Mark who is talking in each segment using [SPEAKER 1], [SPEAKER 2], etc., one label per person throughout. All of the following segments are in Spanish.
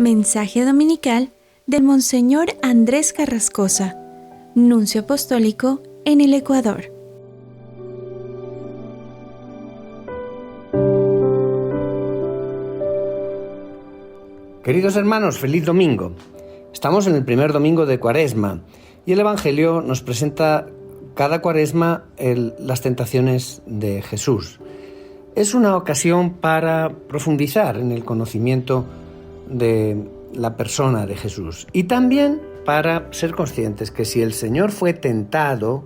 [SPEAKER 1] Mensaje dominical del Monseñor Andrés Carrascosa, Nuncio Apostólico en el Ecuador.
[SPEAKER 2] Queridos hermanos, feliz domingo. Estamos en el primer domingo de Cuaresma y el Evangelio nos presenta cada Cuaresma las tentaciones de Jesús. Es una ocasión para profundizar en el conocimiento de la persona de Jesús y también para ser conscientes que si el Señor fue tentado,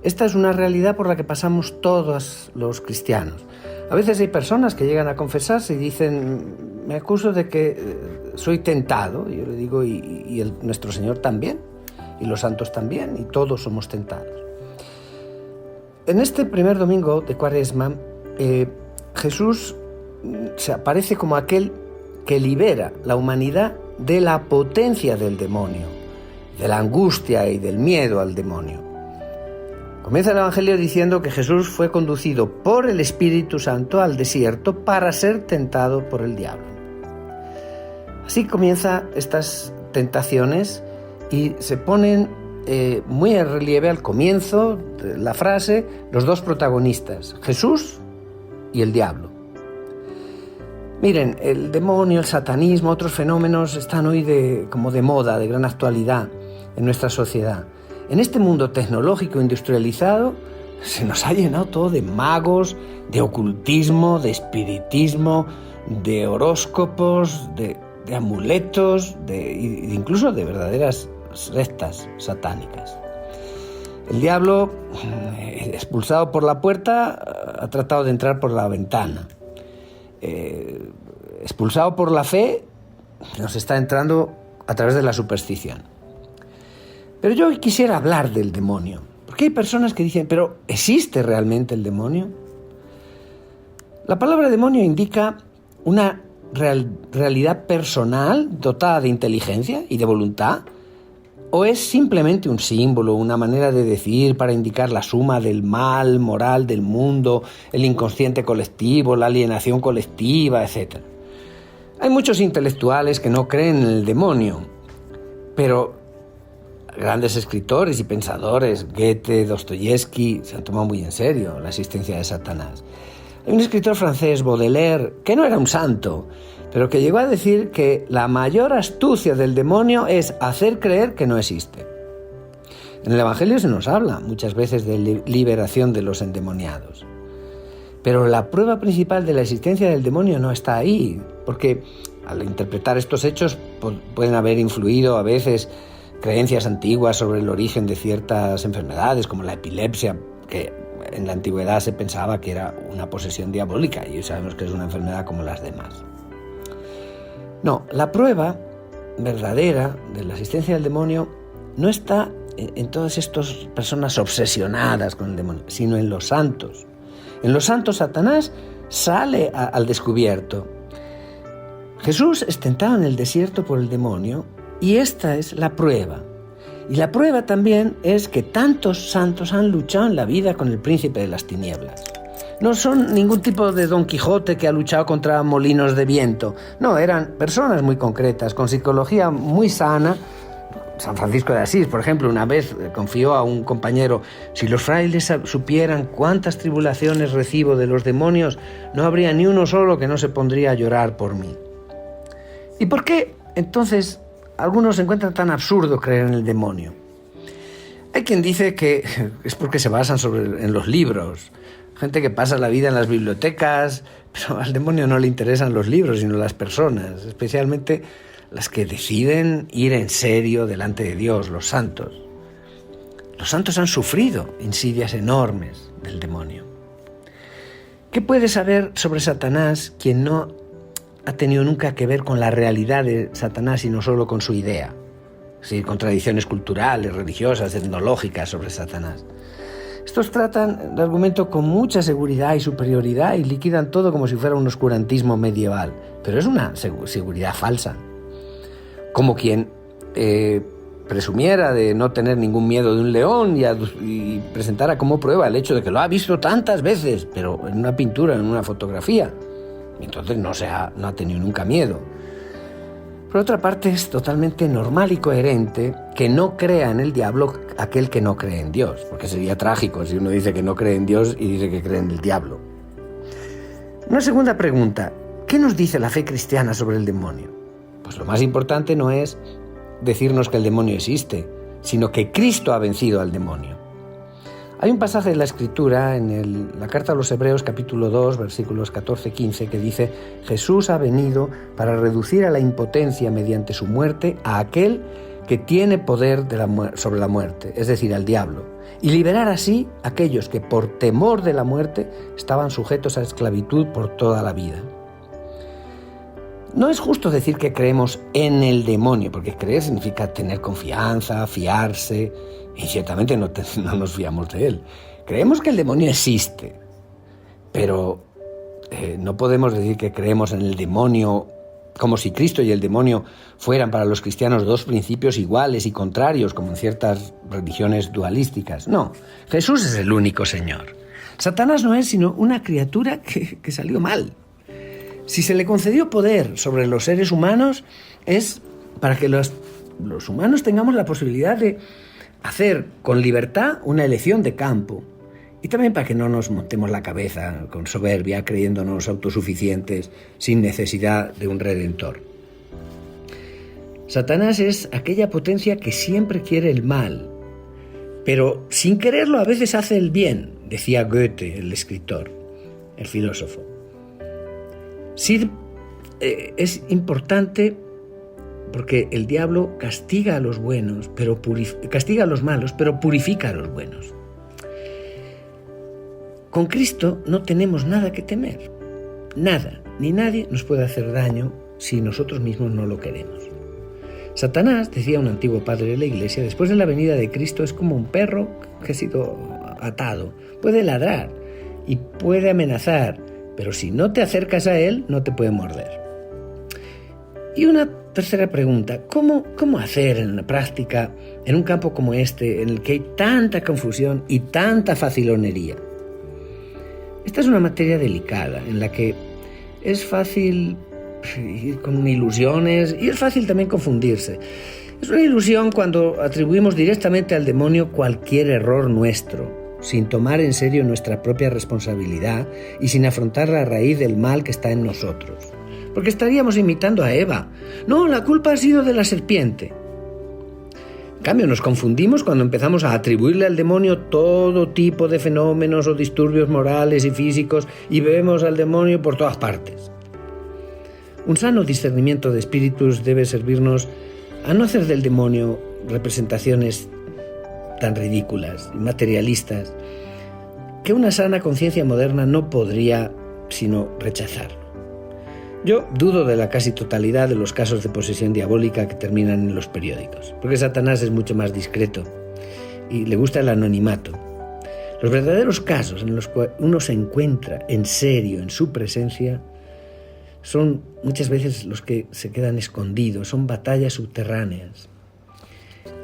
[SPEAKER 2] esta es una realidad por la que pasamos todos los cristianos. A veces hay personas que llegan a confesarse y dicen: me acuso de que soy tentado. Y yo le digo, nuestro Señor también, y los santos también, y todos somos tentados. En este primer domingo de Cuaresma, Jesús se aparece como aquel que libera la humanidad de la potencia del demonio, de la angustia y del miedo al demonio. Comienza el Evangelio diciendo que Jesús fue conducido por el Espíritu Santo al desierto para ser tentado por el diablo. Así comienzan estas tentaciones y se ponen muy en relieve al comienzo de la frase los dos protagonistas, Jesús y el diablo. Miren, el demonio, el satanismo, otros fenómenos están hoy como de moda, de gran actualidad en nuestra sociedad. En este mundo tecnológico industrializado se nos ha llenado todo de magos, de ocultismo, de espiritismo, de horóscopos, de amuletos, incluso de verdaderas sectas satánicas. El diablo, expulsado por la puerta, ha tratado de entrar por la ventana. Expulsado por la fe, nos está entrando a través de la superstición. Pero yo hoy quisiera hablar del demonio, porque hay personas que dicen: ¿pero existe realmente el demonio? La palabra demonio indica una realidad personal dotada de inteligencia y de voluntad, ¿o es simplemente un símbolo, una manera de decir para indicar la suma del mal moral del mundo, el inconsciente colectivo, la alienación colectiva, etc.? Hay muchos intelectuales que no creen en el demonio, pero grandes escritores y pensadores, Goethe, Dostoyevsky, se han tomado muy en serio la existencia de Satanás. Hay un escritor francés, Baudelaire, que no era un santo, pero que llegó a decir que la mayor astucia del demonio es hacer creer que no existe. En el Evangelio se nos habla muchas veces de liberación de los endemoniados. Pero la prueba principal de la existencia del demonio no está ahí, porque al interpretar estos hechos pueden haber influido a veces creencias antiguas sobre el origen de ciertas enfermedades, como la epilepsia, que en la antigüedad se pensaba que era una posesión diabólica, y hoy sabemos que es una enfermedad como las demás. No, la prueba verdadera de la existencia del demonio no está en todas estas personas obsesionadas con el demonio, sino en los santos. En los santos Satanás sale al descubierto. Jesús es tentado en el desierto por el demonio y esta es la prueba. Y la prueba también es que tantos santos han luchado en la vida con el príncipe de las tinieblas. No son ningún tipo de Don Quijote que ha luchado contra molinos de viento. No, eran personas muy concretas, con psicología muy sana. San Francisco de Asís, por ejemplo, una vez confió a un compañero: si los frailes supieran cuántas tribulaciones recibo de los demonios, no habría ni uno solo que no se pondría a llorar por mí. ¿Y por qué entonces algunos encuentran tan absurdo creer en el demonio? Hay quien dice que es porque se basan en los libros. Gente que pasa la vida en las bibliotecas, pero al demonio no le interesan los libros, sino las personas, especialmente las que deciden ir en serio delante de Dios, los santos. Los santos han sufrido insidias enormes del demonio. ¿Qué puede saber sobre Satanás quien no ha tenido nunca que ver con la realidad de Satanás, sino solo con su idea? Es decir, con tradiciones culturales, religiosas, etnológicas sobre Satanás. Estos tratan el argumento con mucha seguridad y superioridad y liquidan todo como si fuera un oscurantismo medieval. Pero es una seguridad falsa. Como quien presumiera de no tener ningún miedo de un león y presentara como prueba el hecho de que lo ha visto tantas veces, pero en una pintura, en una fotografía. Y entonces no ha tenido nunca miedo. Por otra parte, es totalmente normal y coherente que no crea en el diablo aquel que no cree en Dios, porque sería trágico si uno dice que no cree en Dios y dice que cree en el diablo. Una segunda pregunta: ¿qué nos dice la fe cristiana sobre el demonio? Pues lo más importante no es decirnos que el demonio existe, sino que Cristo ha vencido al demonio. Hay un pasaje de la Escritura en la carta a los Hebreos capítulo 2, versículos 14-15, que dice: Jesús ha venido para reducir a la impotencia mediante su muerte a aquel que tiene poder sobre la muerte, es decir, al diablo, y liberar así a aquellos que por temor de la muerte estaban sujetos a esclavitud por toda la vida. No es justo decir que creemos en el demonio, porque creer significa tener confianza, fiarse, y ciertamente no nos fiamos de él. Creemos que el demonio existe, pero no podemos decir que creemos en el demonio como si Cristo y el demonio fueran para los cristianos dos principios iguales y contrarios, como en ciertas religiones dualísticas. No, Jesús es el único Señor. Satanás no es sino una criatura que salió mal. Si se le concedió poder sobre los seres humanos, es para que los humanos tengamos la posibilidad de hacer con libertad una elección de campo. Y también para que no nos montemos la cabeza con soberbia, creyéndonos autosuficientes, sin necesidad de un redentor. Satanás es aquella potencia que siempre quiere el mal, pero sin quererlo a veces hace el bien, decía Goethe, el escritor, el filósofo. Sí, es importante porque el diablo castiga a los buenos, castiga a los malos, pero purifica a los buenos. Con Cristo no tenemos nada que temer. Nada, ni nadie nos puede hacer daño si nosotros mismos no lo queremos. Satanás, decía un antiguo padre de la Iglesia, después de la venida de Cristo es como un perro que ha sido atado. Puede ladrar y puede amenazar, pero si no te acercas a él, no te puede morder. Y una tercera pregunta: ¿cómo hacer en la práctica, en un campo como este, en el que hay tanta confusión y tanta facilonería? Esta es una materia delicada, en la que es fácil ir con ilusiones y es fácil también confundirse. Es una ilusión cuando atribuimos directamente al demonio cualquier error nuestro, sin tomar en serio nuestra propia responsabilidad y sin afrontar la raíz del mal que está en nosotros. Porque estaríamos imitando a Eva. No, la culpa ha sido de la serpiente. En cambio, nos confundimos cuando empezamos a atribuirle al demonio todo tipo de fenómenos o disturbios morales y físicos y vemos al demonio por todas partes. Un sano discernimiento de espíritus debe servirnos a no hacer del demonio representaciones tan ridículas y materialistas que una sana conciencia moderna no podría sino rechazarlo. Yo dudo de la casi totalidad de los casos de posesión diabólica que terminan en los periódicos, porque Satanás es mucho más discreto y le gusta el anonimato. Los verdaderos casos en los que uno se encuentra en serio en su presencia son muchas veces los que se quedan escondidos, son batallas subterráneas.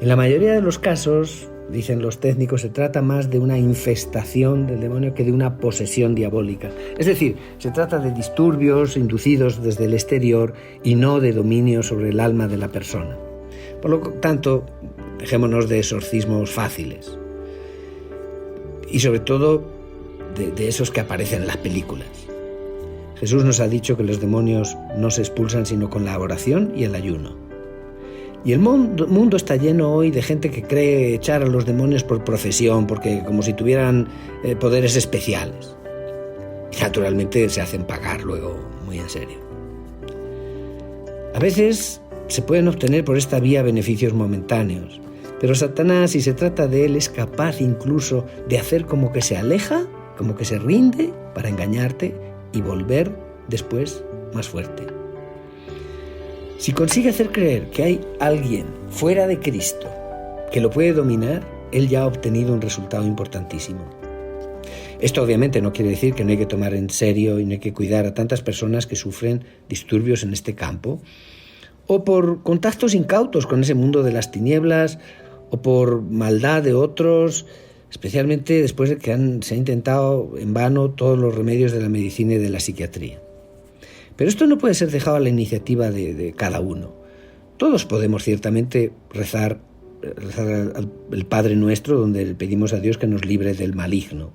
[SPEAKER 2] En la mayoría de los casos, dicen los técnicos, se trata más de una infestación del demonio que de una posesión diabólica. Es decir, se trata de disturbios inducidos desde el exterior y no de dominio sobre el alma de la persona. Por lo tanto, dejémonos de exorcismos fáciles. Y sobre todo, de esos que aparecen en las películas. Jesús nos ha dicho que los demonios no se expulsan sino con la oración y el ayuno. Y el mundo está lleno hoy de gente que cree echar a los demonios por profesión, porque como si tuvieran poderes especiales. Y naturalmente se hacen pagar luego, muy en serio. A veces se pueden obtener por esta vía beneficios momentáneos, pero Satanás, si se trata de él, es capaz incluso de hacer como que se aleja, como que se rinde para engañarte y volver después más fuerte. Si consigue hacer creer que hay alguien fuera de Cristo que lo puede dominar, él ya ha obtenido un resultado importantísimo. Esto obviamente no quiere decir que no hay que tomar en serio y no hay que cuidar a tantas personas que sufren disturbios en este campo, o por contactos incautos con ese mundo de las tinieblas, o por maldad de otros, especialmente después de que se ha intentado en vano todos los remedios de la medicina y de la psiquiatría. Pero esto no puede ser dejado a la iniciativa de cada uno. Todos podemos ciertamente rezar el Padre Nuestro, donde le pedimos a Dios que nos libre del maligno.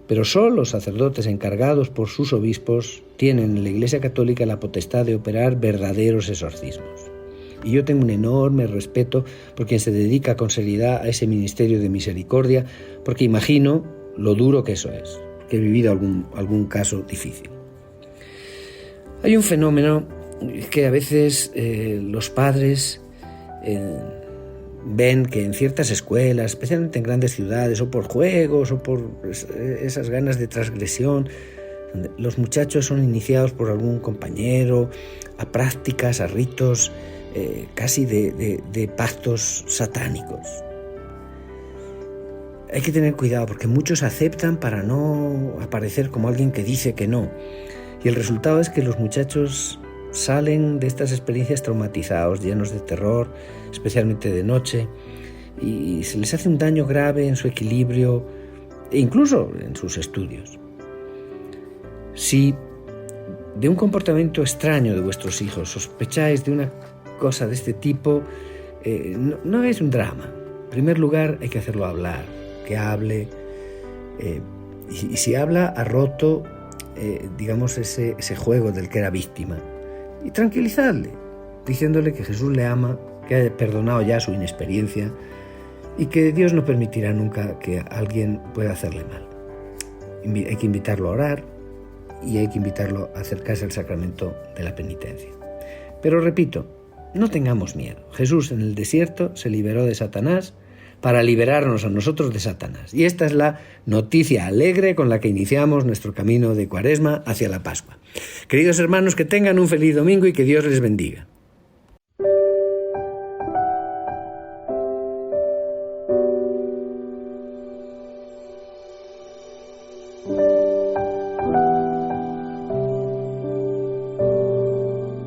[SPEAKER 2] Pero solo los sacerdotes encargados por sus obispos tienen en la Iglesia Católica la potestad de operar verdaderos exorcismos. Y yo tengo un enorme respeto por quien se dedica con seriedad a ese ministerio de misericordia, porque imagino lo duro que eso es, que he vivido algún caso difícil. Hay un fenómeno que a veces los padres ven que en ciertas escuelas, especialmente en grandes ciudades, o por juegos, o por esas ganas de transgresión, donde los muchachos son iniciados por algún compañero a prácticas, a ritos casi de pactos satánicos. Hay que tener cuidado porque muchos aceptan para no aparecer como alguien que dice que no. Y el resultado es que los muchachos salen de estas experiencias traumatizados, llenos de terror, especialmente de noche, y se les hace un daño grave en su equilibrio e incluso en sus estudios. Si de un comportamiento extraño de vuestros hijos sospecháis de una cosa de este tipo, no es un drama. En primer lugar, hay que hacerlo hablar, que hable, y si habla, ha roto, digamos, ese juego del que era víctima, y tranquilizarle, diciéndole que Jesús le ama, que ha perdonado ya su inexperiencia y que Dios no permitirá nunca que alguien pueda hacerle mal. Hay que invitarlo a orar y hay que invitarlo a acercarse al sacramento de la penitencia. Pero repito, no tengamos miedo. Jesús en el desierto se liberó de Satanás para liberarnos a nosotros de Satanás. Y esta es la noticia alegre con la que iniciamos nuestro camino de Cuaresma hacia la Pascua. Queridos hermanos, que tengan un feliz domingo y que Dios les bendiga.